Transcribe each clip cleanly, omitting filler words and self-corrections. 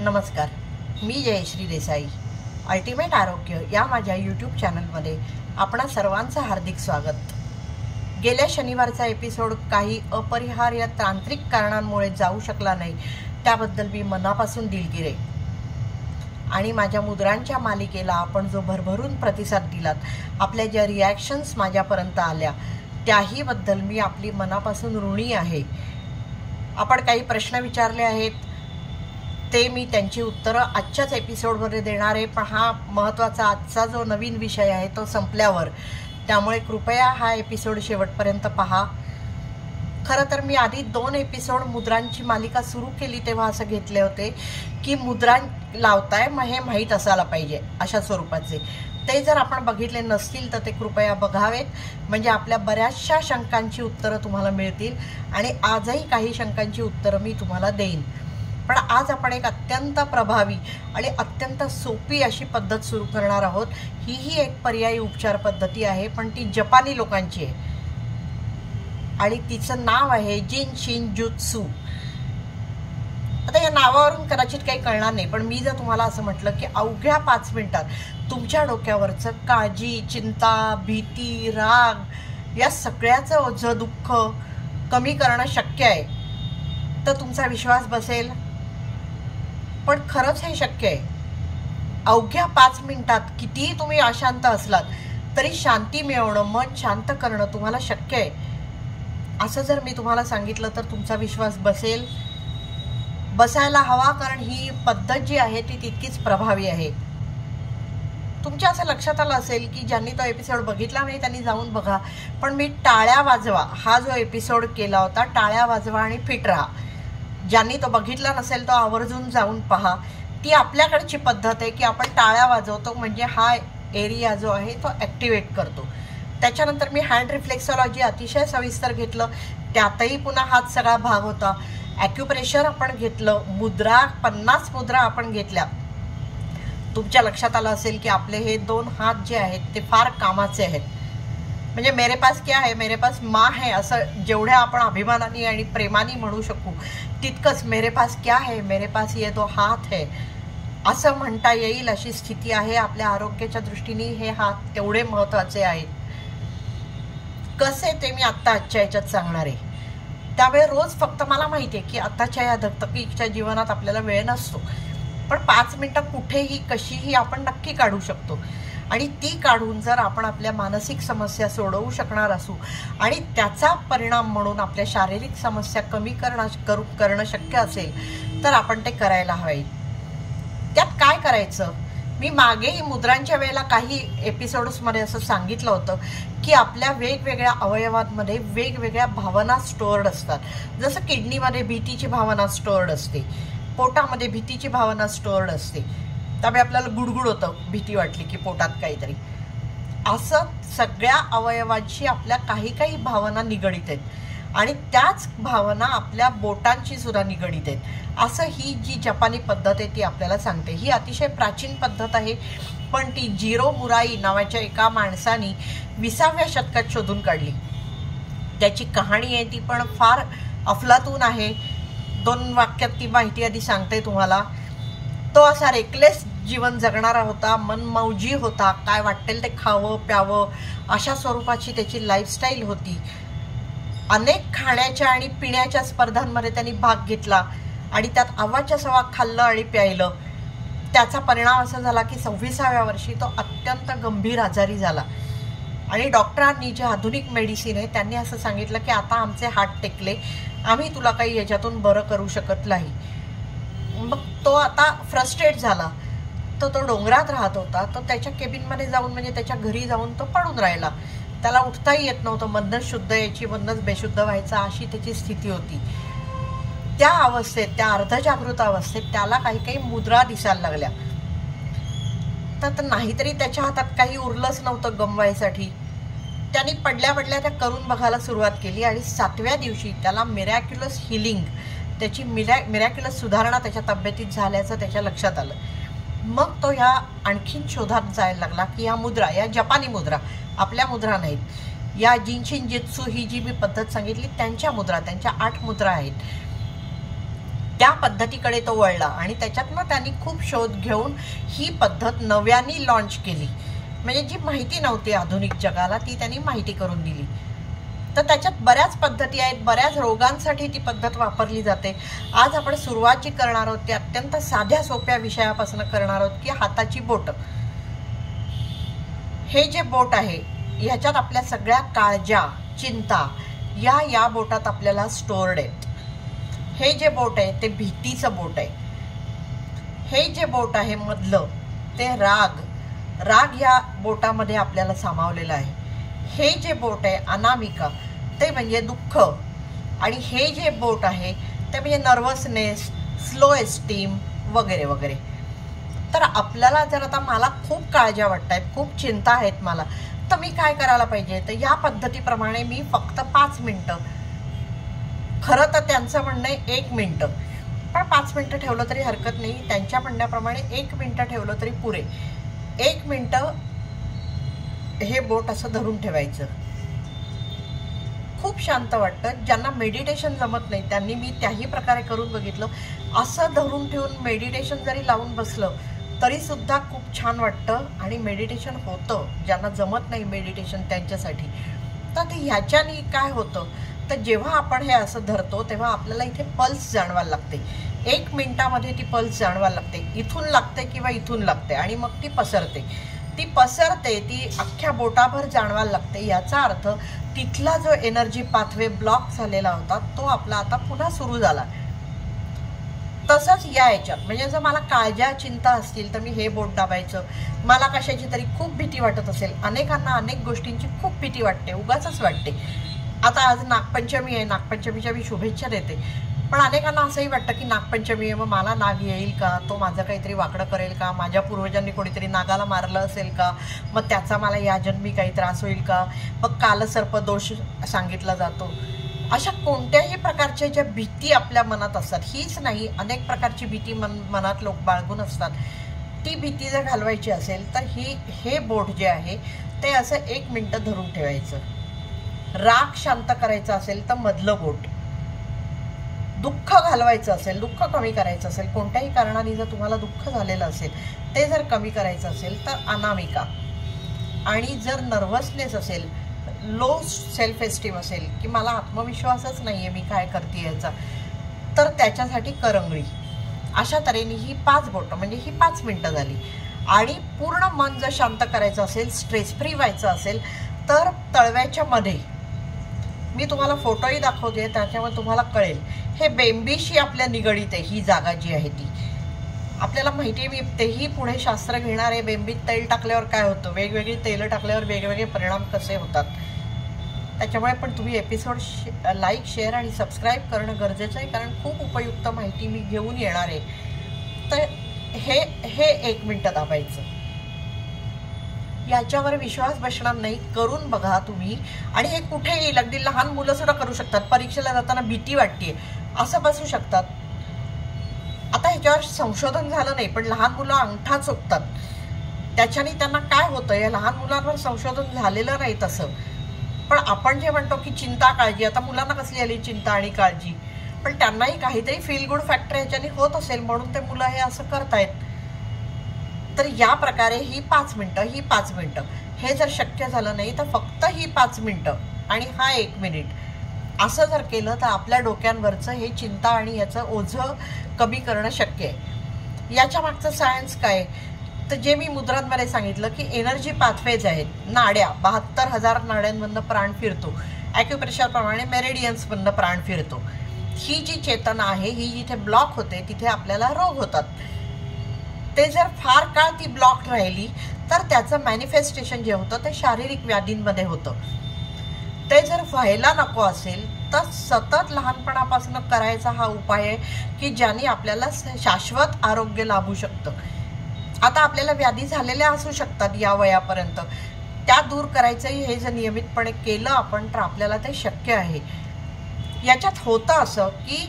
नमस्कार, मी जयश्री देसाई. अल्टिमेट आरोग्य या माझ्या यूट्यूब चॅनलमध्ये आपणा सर्वांचं हार्दिक स्वागत. गेल्या शनिवारचा एपिसोड काही अपरिहार्य तांत्रिक कारणांमुळे जाऊ शकला नाही, त्याबद्दल मी मनापासून दिलगिरी. आणि माझ्या मुद्रांच्या मालिकेला आपण जो भरभरून प्रतिसाद दिलात, आपल्या ज्या रिॲक्शन्स माझ्यापर्यंत आल्या त्याहीबद्दल मी आपली मनापासून ऋणी आहे. आपण काही प्रश्न विचारले आहेत, ते मी त्यांची उत्तरं आजच्याच एपिसोडमध्ये देणार आहे. पण हा महत्त्वाचा आजचा जो नवीन विषय आहे तो संपल्यावर, त्यामुळे कृपया हा एपिसोड शेवटपर्यंत पहा. खरं तर मी आधी 2 एपिसोड मुद्रांची मालिका सुरू केली तेव्हा असं घेतले होते की मुद्रा लावताय मग हे माहीत असायला पाहिजे अशा स्वरूपाचे. ते जर आपण बघितले नसतील तर ते कृपया बघावेत, म्हणजे आपल्या बऱ्याचशा शंकांची उत्तरं तुम्हाला मिळतील. आणि आजही काही शंकांची उत्तरं मी तुम्हाला देईन. पण आज आपण एक अत्यंत प्रभावी आणि अत्यंत सोपी अशी पद्धत सुरू करणार आहोत. ही एक पर्यायी उपचार पद्धती आहे, पण ती जपानी लोकांची आहे आणि तिचं नाव आहे जिनशिनजुत्सू. आता या नावावरून कदाचित काही कळणार नाही, पण मी जर तुम्हाला असं म्हटलं की अवघ्या 5 मिनिटात तुमच्या डोक्यावरचं काळजी, चिंता, भीती, राग या सगळ्याचं ओझं, दुःख कमी करणं शक्य आहे, तर तुमचा विश्वास बसेल. पण खरंच हे शक्य आहे. अवघ्या 5 मिनिटात कितीही तुम्ही अशांत असलात तरी शांती मिळवणं, मन शांत करणं तुम्हाला शक्य आहे. असं जर मी तुम्हाला सांगितलं तर तुमचा विश्वास बसेल, बसायला हवा, कारण ही पद्धत जी आहे ती तितकीच प्रभावी आहे. तुमच्या असं लक्षात आलं असेल की ज्यांनी तो एपिसोड बघितला नाही त्यांनी जाऊन बघा. पण मी टाळ्या वाजवा हा जो एपिसोड केला होता, टाळ्या वाजवा आणि फिट राहा, ज्यांनी तो बघितला नसेल तो आवर्जून जाऊन पहा. ती आपल्याकडची पद्धत आहे की आपण टाळ्या वाजवतो, म्हणजे हा एरिया जो आहे तो ॲक्टिवेट करतो. त्याच्यानंतर मी हँड रिफ्लेक्सॉलॉजी अतिशय सविस्तर घेतलं, त्यातही पुन्हा हाच सगळा भाग होता. ॲक्युप्रेशर आपण घेतलं, मुद्रा 50 मुद्रा आपण घेतल्या. तुमच्या लक्षात आलं असेल की आपले हे 2 हात जे आहेत ते फार कामाचे आहेत. म्हणजे मेरे पास क्या है, मेरे पास माँ है, असं जेवढ्या आपण अभिमानाने आणि प्रेमाने म्हणू शकू तितकंच मेरे पास क्या है, मेरे पास ये 2 हात है असं म्हणता येईल अशी स्थिती आहे. आपल्या आरोग्याच्या दृष्टीने हे हात तेवढे महत्त्वाचे आहेत. कसे ते मी आजच्या याच्यात सांगणार आहे. त्यामुळे रोज फक्त मला माहिती आहे की आत्ताच्या या धगधगीच्या जीवनात आपल्याला वेळ नसतो, पण 5 मिनिटं कुठेही कशीही आपण नक्की काढू शकतो. आणि ती काढून जर आपण आपल्या मानसिक समस्या सोडवू शकणार असू आणि त्याचा परिणाम म्हणून आपल्या शारीरिक समस्या कमी करणं शक्य असेल तर आपण ते करायला हवे. त्यात काय करायचं, मी मागेही मुद्रांच्या वेळेला काही एपिसोड्समध्ये असं सांगितलं होतं की आपल्या वेगवेगळ्या अवयवांमध्ये वेगवेगळ्या भावना स्टोअर्ड असतात. जसं किडनीमध्ये भीतीची भावना स्टोअर्ड असते, पोटामध्ये भीतीची भावना स्टोअर्ड असते, त्यामुळे आपल्याला गुडगुड होतं भीती वाटली की पोटात काहीतरी. असं सगळ्या अवयवांशी आपल्या काही भावना निगडीत आहेत आणि त्याच भावना आपल्या बोटांशी सुद्धा निगडीत आहेत. असं ही जी जपानी पद्धत आहे ती आपल्याला सांगते. ही अतिशय प्राचीन पद्धत आहे, पण ती जिरो मुराई नावाच्या एका माणसाने 20व्या शतकात शोधून काढली. त्याची कहाणी आहे ती पण फार अफलातून आहे. 2 वाक्यात ती माहिती आधी सांगते तुम्हाला. तो असा रेकलेस जीवन जगणारा होता, मनमौजी होता, काय वाटेल ते खावं प्यावं अशा स्वरूपाची त्याची लाईफस्टाईल होती. अनेक खाण्याच्या आणि पिण्याच्या स्पर्धांमध्ये त्यांनी भाग घेतला आणि त्यात अवाच्या सवा खाल्लं आणि प्यायलं. त्याचा परिणाम असा झाला की 26व्या वर्षी तो अत्यंत गंभीर आजारी झाला आणि डॉक्टरांनी जे आधुनिक मेडिसिन आहे त्यांनी असं सांगितलं की आता आमचे हात टेकले, आम्ही तुला काही याच्यातून बरं करू शकत नाही. मग तो आता फ्रस्ट्रेट झाला. तो डोंगरात राहत होता. तो त्याच्या केबिनमध्ये जाऊन, म्हणजे त्याच्या घरी जाऊन तो पडून राहिला. त्याला उठताही येत नव्हतं. मधनच शुद्ध यायची, मधनच बेशुद्ध व्हायचा, अशी त्याची स्थिती होती. त्या अवस्थेत, त्या अर्धजागृत अवस्थेत त्याला काही मुद्रा दिसायला लागल्या. तर नाहीतरी त्याच्या हातात काही उरलंच नव्हतं गमवायसाठी. त्यांनी पडल्या त्या करून बघायला सुरुवात केली आणि 7व्या दिवशी त्याला मिरॅक्युलस हिलिंग, त्याची मिरॅक्युलस सुधारणा त्याच्या तब्येतीत झाल्याचं त्याच्या लक्षात आलं. मग तो ह्या आणखीन शोधात जायला लागला की ह्या मुद्रा, या जपानी मुद्रा, आपल्या मुद्रा नाहीत, या जिनशिनजुत्सू ही जी मी पद्धत सांगितली त्यांच्या मुद्रा, त्यांच्या 8 मुद्रा आहेत. त्या पद्धतीकडे तो वळला आणि त्याच्यातनं त्यांनी खूप शोध घेऊन ही पद्धत नव्याने लॉन्च केली. म्हणजे जी माहिती नव्हती आधुनिक जगाला ती त्यांनी माहिती करून दिली. तर त्याच्यात बऱ्याच पद्धती आहेत, बऱ्याच रोगांसाठी ती पद्धत वापरली जाते. आज आपण सुरुवात जी करणार आहोत ती अत्यंत साध्या सोप्या विषयापासून करणार आहोत की हाताची बोट. हे जे बोट आहे ह्याच्यात आपल्या सगळ्या काळजा, चिंता या बोटात आपल्याला स्टोर्ड आहेत. हे जे बोट आहे ते भीतीचं बोट आहे. हे जे बोट आहे मधलं ते राग या बोटामध्ये आपल्याला सामावलेलं आहे. हे जे बोट आहे अनामिका ते म्हणजे दुःख. आणि हे जे बोट आहे ते म्हणजे नर्वसनेस, स्लो एस्टीम वगैरे वगैरे. तर आपल्याला जर आता मला खूप काळज्या वाटत आहेत, खूप चिंता आहेत मला, तर मी काय करायला पाहिजे? तर या पद्धतीप्रमाणे मी फक्त 5 मिनिटं, खरं तर त्यांचं म्हणणं आहे 1 मिनिटं, पण 5 मिनिटं ठेवलं तरी हरकत नाही. त्यांच्या म्हणण्याप्रमाणे 1 मिनिटं ठेवलं तरी पुरे. 1 मिनिटं हे बोट असं धरून ठेवायचं. खूप शांत वाटतं. ज्यांना मेडिटेशन जमत नाही त्यांनी मी त्याही प्रकारे करून बघितलं. असं धरून ठेवून मेडिटेशन जरी लावून बसलं तरी सुद्धा खूप छान वाटतं आणि मेडिटेशन होतं. ज्यांना जमत नाही मेडिटेशन त्यांच्यासाठी. तर ह्याच्याने काय होतं तर जेव्हा आपण हे असं धरतो तेव्हा आपल्याला इथे पल्स जाणवायला लागते. 1 मिनिटामध्ये ती पल्स जाणवायला लागते. इथून लागते किंवा इथून लागते आणि मग ती पसरते. ती अख्ख्या बोटाभर जाणवायला लागते. याचा अर्थ तिथला जो एनर्जी पाथवे ब्लॉक झालेला होता तो आपला आता पुन्हा सुरू झाला. तसंच या याच्यात म्हणजे जर मला काळज्या, चिंता असतील तर मी हे बोट दाबायचं. मला कशाची तरी खूप भीती वाटत असेल, अनेकांना अनेक गोष्टींची खूप भीती वाटते, उगाचच वाटते. आता आज नागपंचमी आहे, नागपंचमीच्या मी शुभेच्छा देते. पण अनेकांना असंही वाटतं की नागपंचमी आहे, मग मला नाग येईल का, तो माझं काहीतरी वाकडं करेल का, माझ्या पूर्वजांनी कोणीतरी नागाला मारलं असेल का, मग त्याचा मला या जन्मी काही त्रास होईल का, मग कालसर्प दोष सांगितला जातो. अशा कोणत्याही प्रकारच्या ज्या भीती आपल्या मनात असतात, हीच नाही अनेक प्रकारची भीती मनात लोक बाळगून असतात. ती भीती जर घालवायची असेल तर हे बोट जे आहे ते असं 1 मिनिटं धरून ठेवायचं. राग शांत करायचा असेल तर मधलं बोट, दुःख घालवायचं असेल, दुःख कमी करायचं असेल, कोणत्याही कारणाने जर तुम्हाला दुःख झालेलं असेल ते जर कमी करायचं असेल तर अनामिका. आणि जर नर्वसनेस असेल, लो सेल्फ एस्टीम असेल की मला आत्मविश्वासच नाही आहे मी काय करते याचा, तर त्याच्यासाठी करंगळी. अशा तऱ्हेने ही 5 बोटं म्हणजे ही 5 मिनिटं झाली. आणि पूर्ण मन जर शांत करायचं असेल, स्ट्रेस फ्री व्हायचं असेल तर तळव्याच्या मध्ये मी तुम्हाला फोटोही दाखवते, त्याच्यामुळे तुम्हाला कळेल. हे बेंबीशी आपल्या निगडीत आहे. ही जागा जी आहे ती आपल्याला माहिती आहे. मी तेही पुढे शास्त्र घेणार आहे. बेंबीत तेल टाकल्यावर काय होतं, वेगवेगळी तेलं टाकल्यावर वेगवेगळे परिणाम कसे होतात. त्याच्यामुळे पण तुम्ही एपिसोड लाईक, शेअर आणि सबस्क्राईब करणं गरजेचं आहे, कारण खूप उपयुक्त माहिती मी घेऊन येणार आहे. तर हे 1 मिनिटं दाबायचं. याच्यावर विश्वास बसणार नाही, करून बघा तुम्ही. आणि हे कुठे येईल, अगदी लहान मुलं सुद्धा करू शकतात. परीक्षेला जाताना भीती वाटते असं बसू शकतात. आता ह्याच्यावर संशोधन झालं नाही, पण लहान मुलं अंगठा चोखतात. त्याच्याने त्यांना काय होतं, या लहान मुलांवर संशोधन झालेलं नाही तसं. पण आपण जे म्हणतो की चिंता, काळजी, आता मुलांना कसली आली चिंता आणि काळजी, पण त्यांनाही काहीतरी फील गुड फॅक्टर ह्याच्याने होत असेल म्हणून ते मुलं हे असं करतायत. तर या प्रकारे ही 5 मिनिटं, ही 5 मिनिटं, हे जर शक्य झालं नाही तर फक्त ही 5 मिनिटं आणि हा 1 मिनिट असं जर केलं तर आपल्या डोक्यांवरचं हे चिंता आणि याचं ओझं कमी करणं शक्य आहे. याच्या मागचं सायन्स काय, तर जे मी मुद्रांमध्ये सांगितलं की एनर्जी पाथवेज आहेत, नाड्या, 72,000 नाड्यांमधनं प्राण फिरतो. ॲक्युप्रेशरप्रमाणे मेरिडियन्समधनं प्राण फिरतो. ही जी चेतना आहे ही जिथे ब्लॉक होते तिथे आपल्याला रोग होतात. ते जर फार काळ ती ब्लॉक राहिली तर त्याचं मॅनिफेस्टेशन जे होतं ते शारीरिक व्याधींमध्ये होतं. ते जर व्हायला नको असेल तर सतत लहानपणापासून करायचा हा उपाय आहे की ज्याने आपल्याला शाश्वत आरोग्य लाभू शकतं. आता आपल्याला व्याधी झालेल्या असू शकतात या वयापर्यंत, त्या दूर करायचंही हे जर नियमितपणे केलं आपण तर आपल्याला ते शक्य आहे. याच्यात होतं असं की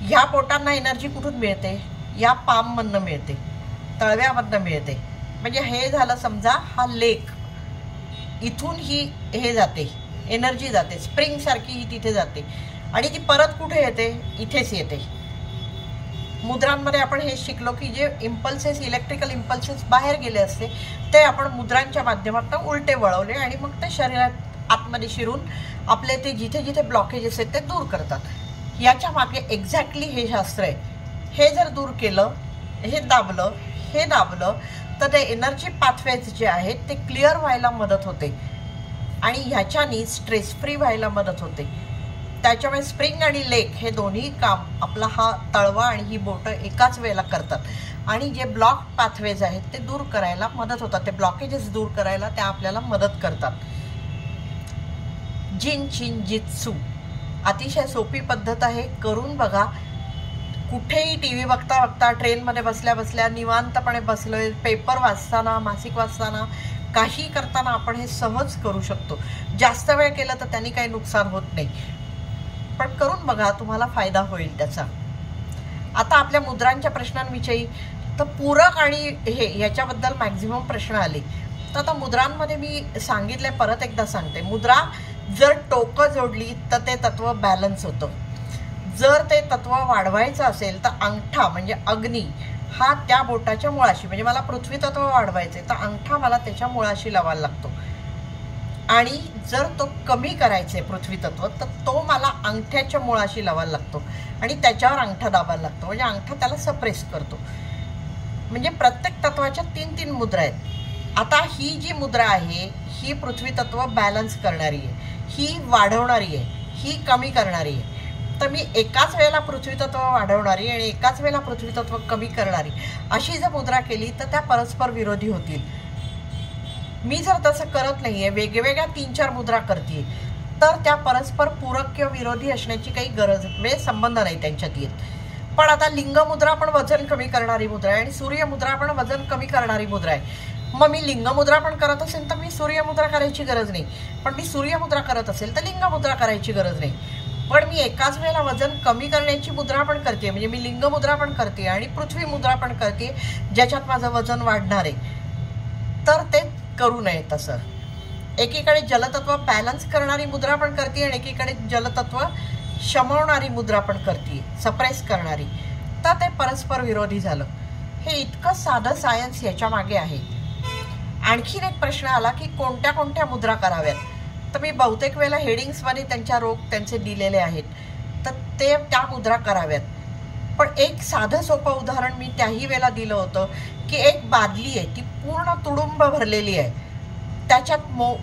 ह्या बोटांना एनर्जी कुठून मिळते, या पाममधनं मिळते, तळव्यामधनं मिळते. म्हणजे हे झालं समजा हा लेक, इथून ही हे जाते, एनर्जी जाते, स्प्रिंग सारखी ही तिथे जाते आणि ती परत कुठे येते, इथेच येते. मुद्रांमध्ये आपण हे शिकलो की जे इम्पल्सेस, इलेक्ट्रिकल इम्पल्सेस बाहेर गेले असते ते आपण मुद्रांच्या माध्यमातून उलटे वळवले आणि मग ते शरीरात आतमध्ये शिरून आपले ते जिथे जिथे ब्लॉकेजेस आहेत ते दूर करतात। याच्या मागे एक्झॅक्टली हे शास्त्र आहे। हे जर दूर केलं, हे दाबलं तर ते एनर्जी पाथवेज जे आहेत ते क्लिअर व्हायला मदत होते आणि ह्याच्यानी स्ट्रेस फ्री व्हायला मदत होते। त्याच्यामुळे स्प्रिंग आणि लेग हे दोन्ही काम आपला हा तळवा आणि ही बोटं एकाच वेळेला करतात आणि जे ब्लॉक पाथवेज आहेत ते दूर करायला मदत होतात, ते ब्लॉकेजेस दूर करायला त्या आपल्याला मदत करतात। जिन चिन जित्सू अतिशय सोपी पद्धत आहे, करून बघा। कुठेही टीव्ही बघता बघता, ट्रेनमध्ये बसल्या बसल्या, निवांतपणे बसलोय, पेपर वाचताना, मासिक वाचताना, काही करताना आपण हे सहज करू शकतो। जास्त वेळ केलं तर त्यांनी काही नुकसान होत नाही, पण करून बघा, तुम्हाला फायदा होईल त्याचा। आता आपल्या मुद्रांच्या प्रश्नांविषयी तर पूरक आणि हे याच्याबद्दल मॅक्झिमम प्रश्न आले। तर आता मुद्रांमध्ये मी सांगितले, परत एकदा सांगते, मुद्रा जर टोकं जोडली तर ते तत्व बॅलन्स होतं। जर ते तत्व वाढवायचं असेल तर अंगठा म्हणजे अग्नी हा त्या बोटाच्या मुळाशी, म्हणजे मला पृथ्वी तत्व वाढवायचे तर अंगठा मला त्याच्या मुळाशी लावायला लागतो आणि जर तो कमी करायचे पृथ्वी तत्व तर तो मला अंगठ्याच्या मुळाशी लावायला लागतो आणि त्याच्यावर अंगठा दाबायला लागतो, म्हणजे अंगठा त्याला सप्रेस करतो। म्हणजे प्रत्येक तत्वाच्या 3-3 मुद्रा आहेत। आता ही जी मुद्रा आहे ही पृथ्वी तत्व बॅलन्स करणारी आहे, ही वाढवणारी आहे, ही कमी करणारी आहे। तर मी एकाच वेळेला पृथ्वी तत्व वाढवणारी आणि एकाच वेळेला पृथ्वी तत्व कमी करणारी अशी जर मुद्रा केली तर त्या परस्पर विरोधी होतील। मी जर तसं करत नाहीये, वेगवेगळ्या 3-4 मुद्रा करते तर त्या परस्पर पूरक किंवा विरोधी असण्याची काही गरज, म्हणजे संबंध नाही त्यांच्यात येत। पण आता लिंग मुद्रा पण वजन कमी करणारी मुद्रा आहे आणि सूर्य मुद्रा पण वजन कमी करणारी मुद्रा आहे। मग मी लिंग मुद्रा पण करत असेल तर मी सूर्य मुद्रा करायची गरज नाही, पण मी सूर्य मुद्रा करत असेल तर लिंग मुद्रा करायची गरज नाही। पण मी एकाच वेळेला वजन कमी करण्याची मुद्रा पण करते, म्हणजे मी लिंग मुद्रा पण करते आणि पृथ्वी मुद्रा पण करते ज्याच्यात माझं वजन वाढणार आहे, तर ते करू नये तसं। एकीकडे जलतत्व बॅलन्स करणारी मुद्रा पण करते आणि एकीकडे जलतत्व शमवणारी मुद्रा पण करते, सप्रेस करणारी, तर ते परस्पर विरोधी झालं। हे इतकं साधं सायन्स याच्या मागे आहे। आणखीन एक प्रश्न आला की कोणत्या कोणत्या मुद्रा कराव्यात, तर मी बहुतेक वेळेला हेडिंग्समध्ये त्यांच्या रोग त्यांचे दिलेले आहेत, तर ते त्या मुद्रा कराव्यात। पण एक साधं सोपं उदाहरण मी त्याही वेळेला दिलं होतं की एक बादली आहे, ती पूर्ण तुडुंब भरलेली आहे, त्याच्यात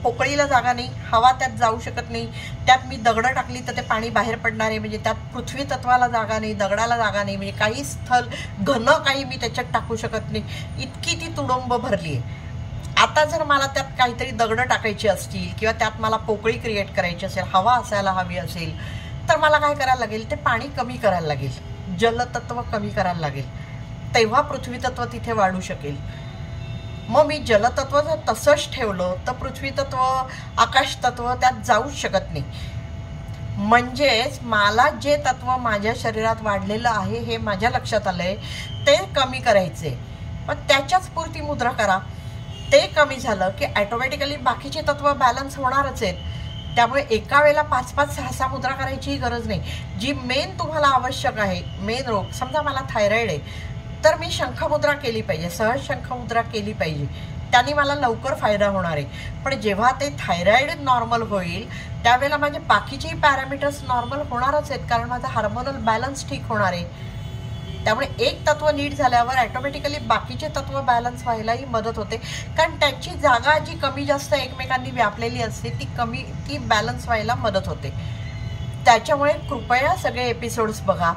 पोकळीला जागा नाही, हवा त्यात जाऊ शकत नाही, त्यात मी दगडं टाकली तर ते पाणी बाहेर पडणार आहे, म्हणजे त्यात पृथ्वी तत्वाला जागा नाही, दगडाला जागा नाही, म्हणजे काही स्थल घन काही मी त्याच्यात टाकू शकत नाही, इतकी ती तुडुंब भरली आहे। आता जर मला त्यात काहीतरी दगडं टाकायची असतील किंवा त्यात मला पोकळी क्रिएट करायची असेल, हवा असायला हवी असेल, तर मला काय करायला लागेल, ते पाणी कमी करायला लागेल, जलतत्व कमी करायला लागेल, तेव्हा पृथ्वी तत्व तिथे वाढू शकेल। मग मी जलतत्व जर तसंच ठेवलं तर पृथ्वी तत्व, आकाश तत्व त्यात जाऊच शकत नाही। म्हणजेच मला जे तत्व माझ्या शरीरात वाढलेलं आहे हे माझ्या लक्षात आलंय ते कमी करायचे, मग त्याच्याच पुरती मुद्रा करा। ते कमी झालं की ॲटोमॅटिकली बाकीचे तत्व बॅलन्स होणारच आहेत। त्यामुळे एका वेळेला 5-5, 6-6 मुद्रा करायचीही गरज नाही। जी मेन तुम्हाला आवश्यक आहे, मेन रोग, समजा मला थायरॉइड आहे तर मी शंखमुद्रा केली पाहिजे, सहज शंखमुद्रा केली पाहिजे, त्याने मला लवकर फायदा होणार आहे। पण जेव्हा ते थायरॉइड नॉर्मल होईल त्यावेळेला माझे बाकीचेही पॅरामीटर्स नॉर्मल होणारच आहेत, कारण माझा हार्मोनल बॅलन्स ठीक होणार आहे। त्यामुळे एक तत्व नीट झाल्यावर ॲटोमॅटिकली बाकीचे तत्व बॅलन्स व्हायलाही मदत होते, कारण त्याची जागा जी कमी जास्त एकमेकांनी व्यापलेली असते ती बॅलन्स व्हायला मदत होते। त्याच्यामुळे कृपया सगळे एपिसोड्स बघा।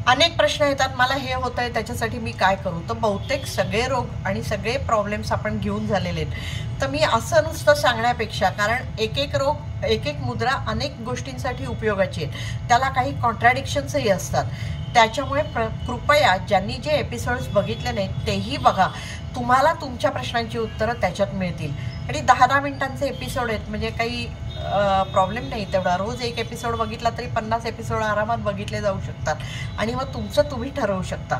अनेक प्रश्न येतात, मला हे होतं आहे त्याच्यासाठी मी काय करू, तर बहुतेक सगळे रोग आणि सगळे प्रॉब्लेम्स आपण घेऊन झालेले आहेत। तर मी असं नुसतं सांगण्यापेक्षा, कारण एक एक रोग, एक एक मुद्रा अनेक गोष्टींसाठी उपयोगाची आहे, त्याला काही कॉन्ट्रॅडिक्शन्सही असतात। त्याच्यामुळे कृपया ज्यांनी जे एपिसोड्स बघितले नाहीत तेही बघा, तुम्हाला तुमच्या प्रश्नांची उत्तरं त्याच्यात मिळतील। आणि 10-10 मिनिटांचे एपिसोड आहेत, म्हणजे काही प्रॉब्लेम नाही तेवढा। रोज एक एपिसोड बघितला तरी 50 एपिसोड आरामात बघितले जाऊ शकतात आणि मग तुमचं तुम्ही ठरवू शकता।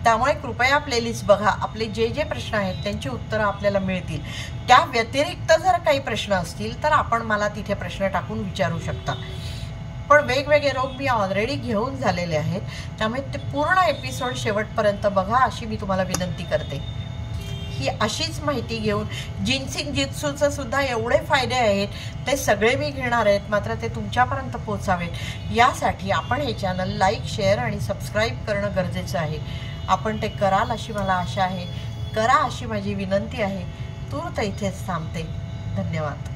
त्यामुळे कृपया प्लेलिस्ट बघा, आपले जे जे प्रश्न आहेत त्यांची उत्तरं आपल्याला मिळतील। त्या व्यतिरिक्त जर काही प्रश्न असतील तर आपण मला तिथे प्रश्न टाकून विचारू शकता। पण वेगवेगळे रोग मी ऑलरेडी घेऊन झालेले आहेत, त्यामुळे ते पूर्ण एपिसोड शेवटपर्यंत बघा अशी मी तुम्हाला विनंती करते. ही अशीच माहिती घेऊन जिन्सिंग जित्सूचं सुद्धा एवढे फायदे आहेत ते सगळे मी घेणार आहेत, मात्र ते तुमच्यापर्यंत पोचावेत यासाठी आपण हे चॅनल लाईक, शेअर आणि सबस्क्राईब करणं गरजेचं आहे. आपण ते कराल अशी मला आशा आहे. करा अशी माझी विनंती आहे. तूर्त इथेच थांबते. धन्यवाद.